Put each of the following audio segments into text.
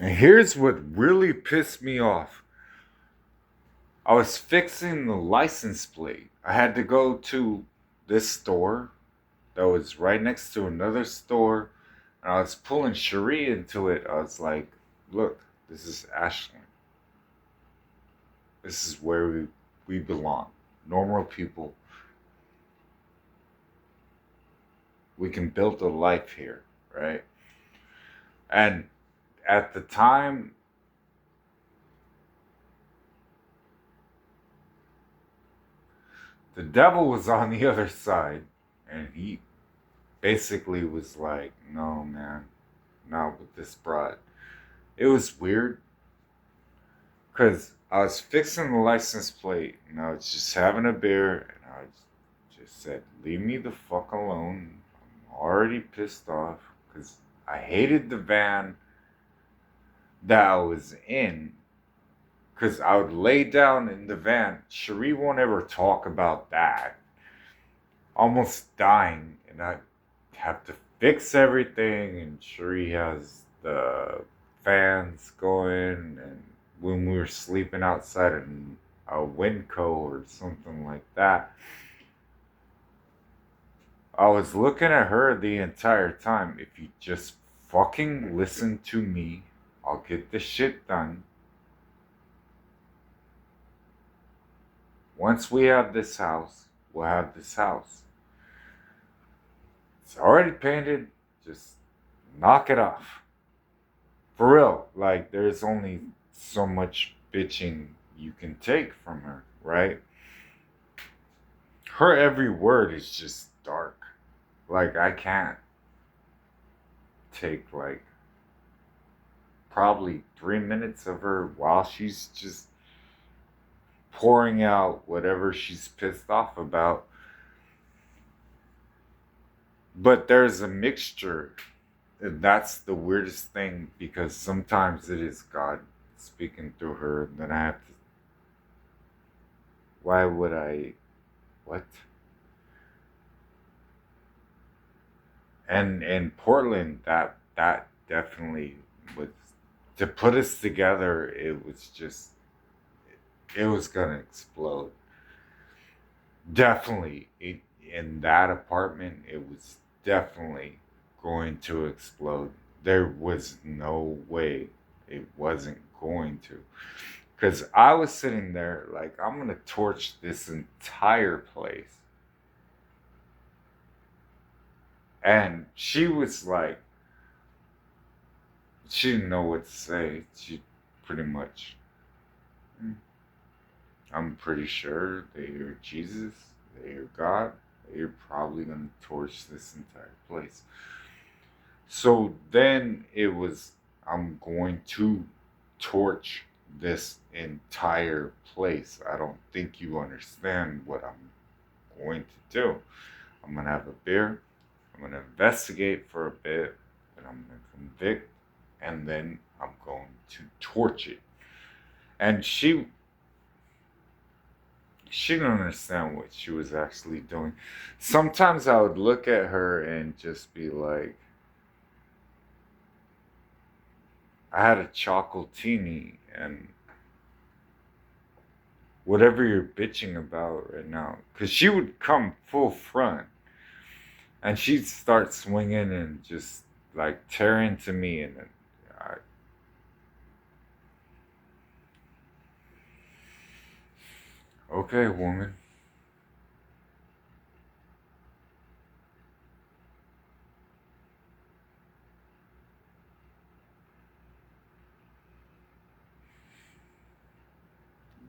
And here's what really pissed me off. I was fixing the license plate. I had to go to this store that was right next to another store, and I was pulling Cherie into it. I was like, look, this is Ashland. This is where we belong. Normal people. We can build a life here, right? And at the time, the devil was on the other side, and he basically was like, no, man, not with this broad. It was weird because I was fixing the license plate and I was just having a beer, and I just said, leave me the fuck alone. I'm already pissed off because I hated the van that I was in, because I would lay down in the van. Cherie won't ever talk about that. Almost dying, and I have to fix everything, and Cherie has the fans going, and when we were sleeping outside in a Winco or something like that, I was looking at her the entire time. If you just fucking listen to me, I'll get this shit done. Once we have this house, we'll have this house. It's already painted. Just knock it off. For real. Like, there's only so much bitching you can take from her, right? Her every word is just dark. Like, I can't take, like, probably 3 minutes of her while she's just pouring out whatever she's pissed off about. But there's a mixture. And that's the weirdest thing, because sometimes it is God speaking through her, and then I have to. Why would I? What? And in Portland, that definitely was, to put us together. It was just, it was gonna explode. Definitely, in that apartment, it was definitely going to explode. There was no way it wasn't going to. Because I was sitting there like, I'm going to torch this entire place. And she was like, she didn't know what to say. She pretty much, "Hmm, I'm pretty sure that you're Jesus, that you're God, that you're probably going to torch this entire place." So then it was, I'm going to torch this entire place. I don't think you understand what I'm going to do. I'm going to have a beer. I'm going to investigate for a bit. And I'm going to convict. And then I'm going to torch it. And she didn't understand what she was actually doing. Sometimes I would look at her and just be like, I had a chocolatini, and whatever you're bitching about right now. Because she would come full front, and she'd start swinging and just like tear into me. And then I, okay, woman.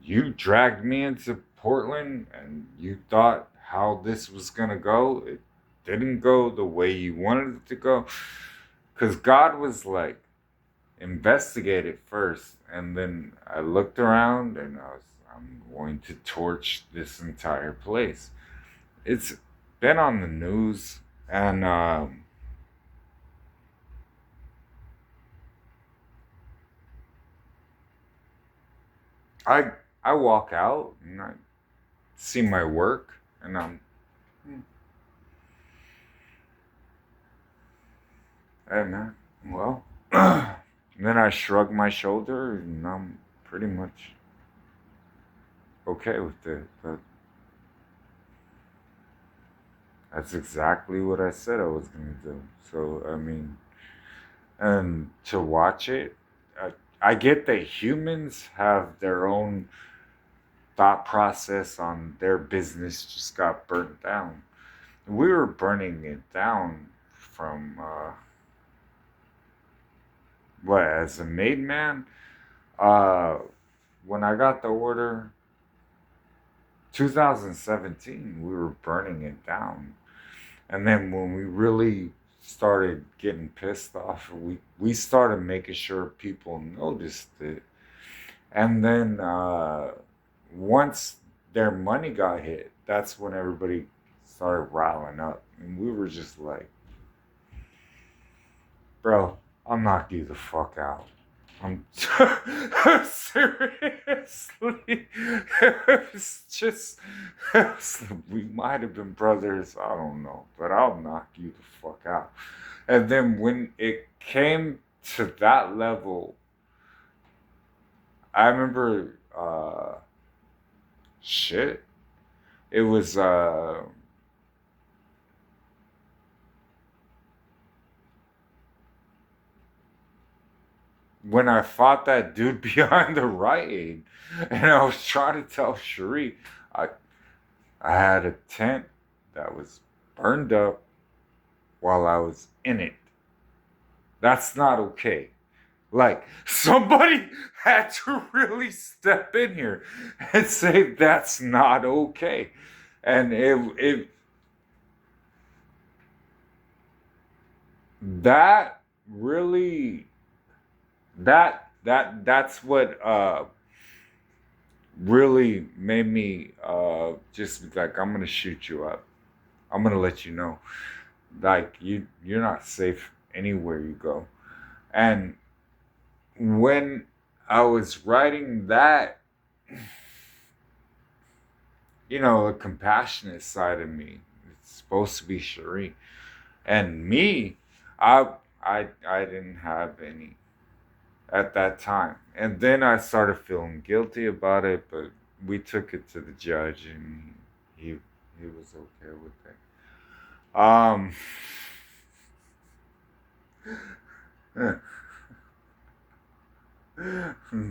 You dragged me into Portland, and you thought how this was going to go. It didn't go the way you wanted it to go. Because God was like, investigate it first. And then I looked around, and I'm going to torch this entire place. It's been on the news, and I I walk out and I see my work, and I'm, "Hmm, hey man, well, And then I shrug my shoulder and I'm pretty much okay with it. But that's exactly what I said I was going to do. So, I mean, and to watch it, I get that humans have their own thought process on their business just got burnt down. We were burning it down from what, as a made man? Uh, when I got the order, 2017, we were burning it down. And then when we really started getting pissed off, we started making sure people noticed it. And then once their money got hit, that's when everybody started riling up. And we were just like, bro, I'll knock you the fuck out. I'm seriously. It was just, we might have been brothers, I don't know, but I'll knock you the fuck out. And then when it came to that level, I remember, shit. It was, when I fought that dude behind the Rite Aid, and I was trying to tell Cherie, I, I had a tent that was burned up while I was in it. That's not okay. Like, somebody had to really step in here and say that's not okay. And that really, that's what really made me just be like, I'm gonna shoot you up. I'm gonna let you know, like, you're not safe anywhere you go. And when I was writing that, the compassionate side of me, it's supposed to be Cherie, and me, I I didn't have any at that time. And then I started feeling guilty about it, but we took it to the judge, and he was okay with it. Um,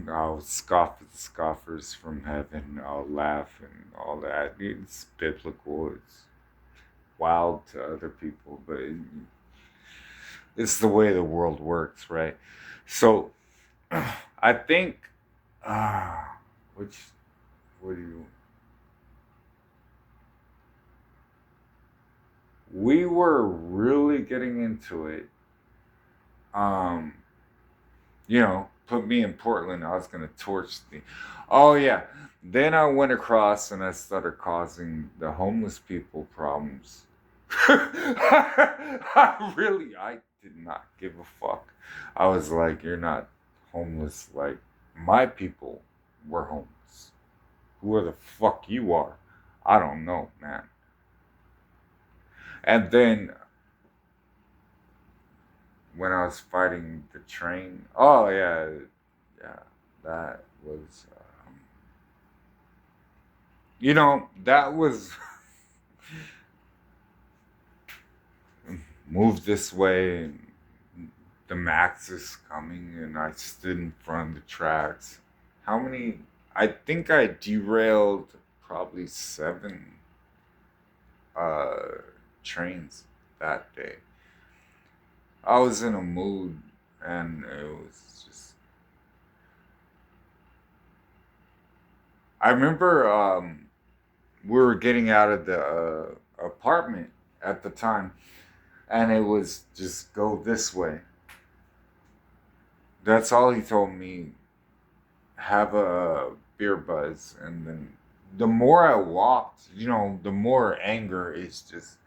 I'll scoff at the scoffers from heaven. I'll laugh and all that. It's biblical. It's wild to other people, but it's the way the world works, right? So I think, which, what do you? We were really getting into it. Um, put me in Portland. I was gonna torch the. Oh yeah. Then I went across and I started causing the homeless people problems. I did not give a fuck. I was like, you're not homeless. Like, my people were homeless. Who the fuck you are? I don't know, man. And then when I was fighting the train, oh yeah, yeah, that was, that was move this way, and the Max is coming, and I stood in front of the tracks. How many? I think I derailed probably 7 uh, trains that day. I was in a mood, and it was just. I remember we were getting out of the apartment at the time, and it was just go this way. That's all he told me. Have a beer buzz, and then the more I walked, the more anger is just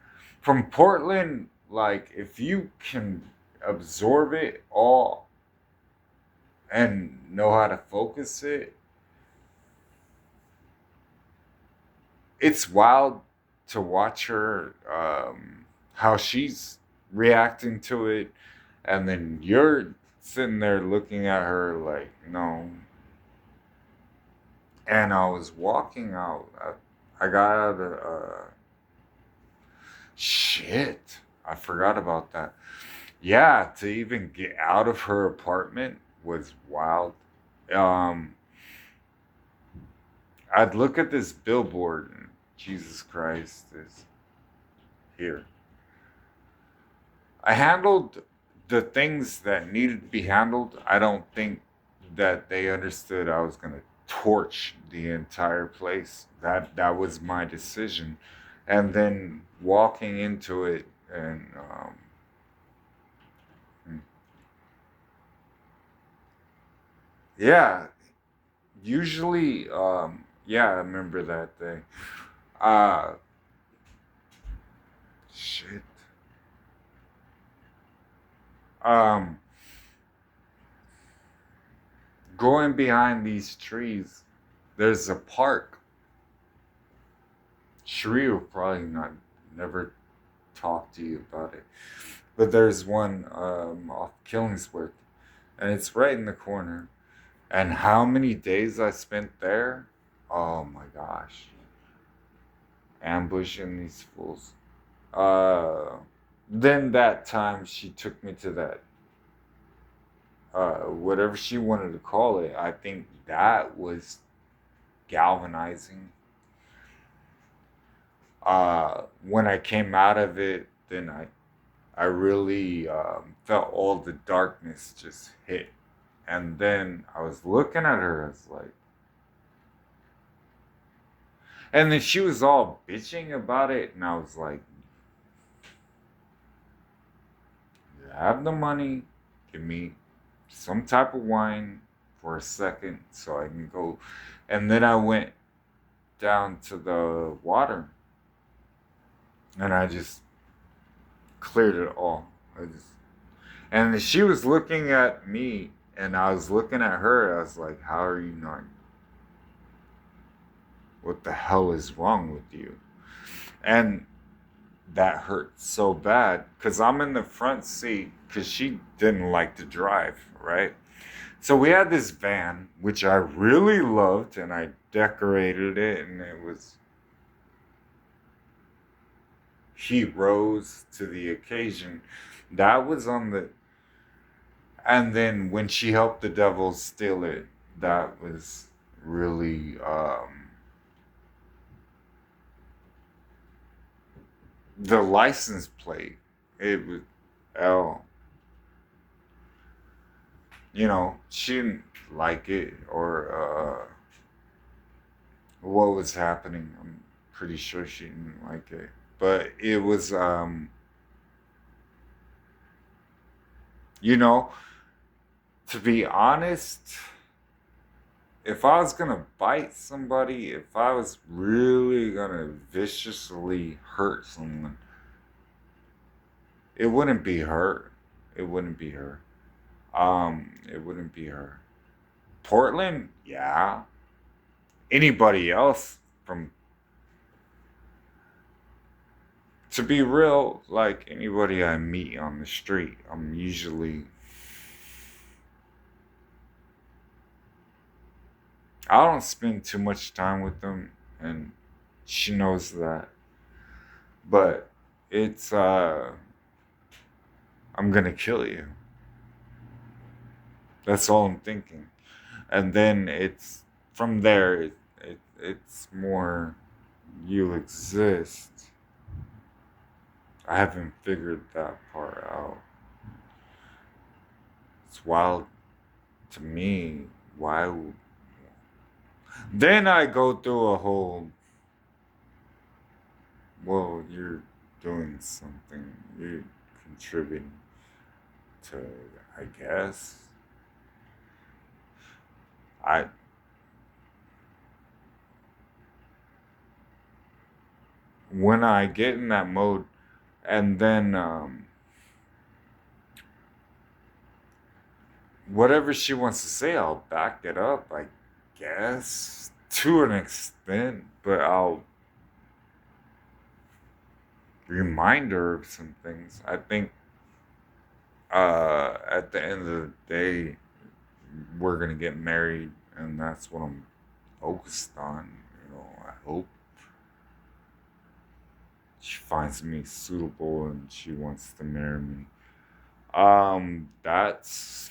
from Portland. Like, if you can absorb it all and know how to focus it, it's wild to watch her, how she's reacting to it, and then you're sitting there looking at her like, no. And I was walking out. I got out of shit. I forgot about that. Yeah, to even get out of her apartment was wild. Um, I'd look at this billboard and Jesus Christ is here. I handled the things that needed to be handled. I don't think that they understood I was gonna torch the entire place. That was my decision, and then walking into it and hmm, yeah, usually yeah, I remember that day. Uh shit. Um, going behind these trees, there's a park. Sheree will probably not never talk to you about it. But there's one off Killingsworth, and it's right in the corner. And how many days I spent there? Oh my gosh. Ambushing these fools. Uh, then that time she took me to that, whatever she wanted to call it. I think that was galvanizing. When I came out of it, then I really felt all the darkness just hit. And then I was looking at her, as like, and then she was all bitching about it, and I was like, you have the money, give me some type of wine for a second so I can go. And then I went down to the water and I just cleared it all. And she was looking at me and I was looking at her. I was like, how are you not? What the hell is wrong with you? And that hurt so bad because I'm in the front seat because she didn't like to drive, right? So we had this van, which I really loved, and I decorated it, and it was, he rose to the occasion. That was on the, and then when she helped the devil steal it, that was really, the license plate. It was L. You know, she didn't like it or what was happening. I'm pretty sure she didn't like it. But it was, you know, to be honest, if I was gonna bite somebody, if I was really gonna viciously hurt someone, it wouldn't be her. It wouldn't be her. It wouldn't be her. Portland, yeah. Anybody else from, to be real, like anybody I meet on the street, I'm usually, I don't spend too much time with them, and she knows that. But it's, I'm gonna kill you. That's all I'm thinking. And then it's, from there, it's more, you exist. I haven't figured that part out. It's wild to me. Why? Then I go through a whole, well, you're doing something, you're contributing to, I guess. I, when I get in that mode, and then whatever she wants to say, I'll back it up, I guess, to an extent, but I'll remind her of some things. I think at the end of the day, we're gonna get married, and that's what I'm focused on. I hope she finds me suitable and she wants to marry me. That's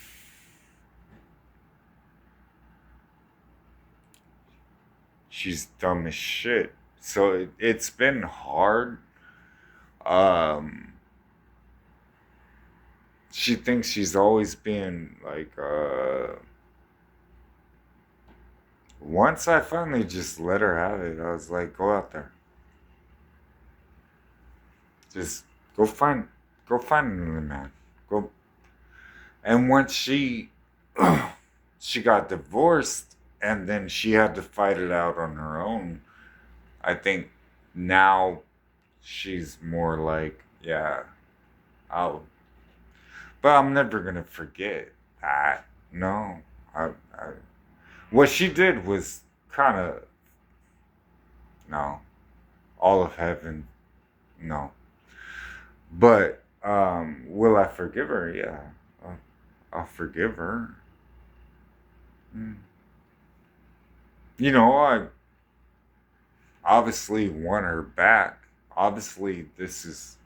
she's dumb as shit. So it's been hard. Um, she thinks she's always been like. Once I finally just let her have it, I was like, go out there, just go find, go find another man, go. And once she got divorced, and then she had to fight it out on her own. I think now she's more like, yeah, I'll. But I'm never gonna forget that. No, I what she did was kind of no, all of heaven, no. But will I forgive her? Yeah, I'll forgive her. Mm. I obviously want her back. Obviously, this is